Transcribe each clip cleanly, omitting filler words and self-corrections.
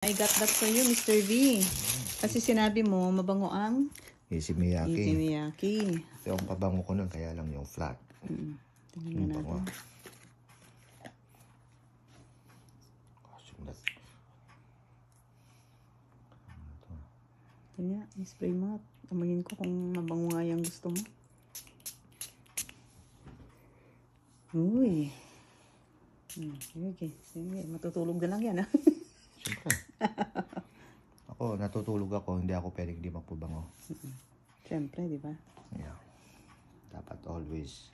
I got that for you, Mr. V. Kasi sinabi mo, mabango ang Easy Miyake. Easy Miyake. Ito yung pabango ko nun, kaya lang yung flat. Tingnan natin. Ito nga, spray mo. Tamayin ko kung mabango nga yung gusto mo. Uy. Okay. Sige, matutulog na lang yan, ha? Siyempre. Ako, natutulog ako, hindi ako pwedeng di magpabango. Siyempre, di ba? Yeah. Dapat always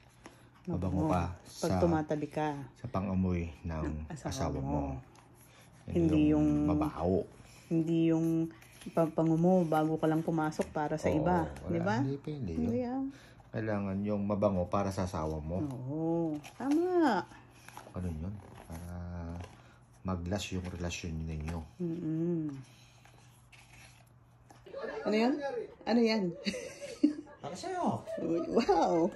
mabango ka pag tumatabi ka sa pang-amoy ng asawa mo. Hindi yung mabaho. Hindi yung papango mo bago ka lang pumasok para sa iba. Di ba? Hindi pwede yun. Yeah. Kailangan yung mabango para sa asawa mo. Oo. Tama. Ganun yun. Para mag-last yung relasyon ninyo. Ano yan? Ano yan? Para sa'yo. Wow!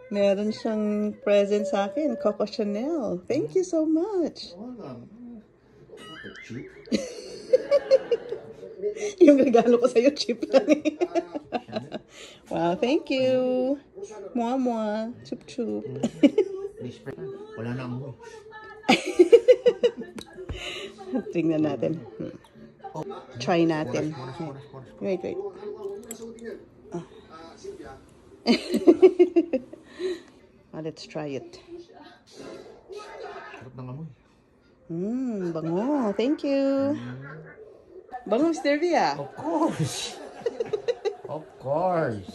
Meron siyang present sa akin. Coco Chanel. Thank you so much. Cheap. Yung regalo ko sa'yo, cheap lang eh. Wow, thank you. Mua-mua. Chup-chup. Wala na amoy. Tingnan natin. Try natin. Wait. Let's try it. Sarap ng amoy. Bango. Thank you. Bango, Mr. V, ah. Of course. Of course.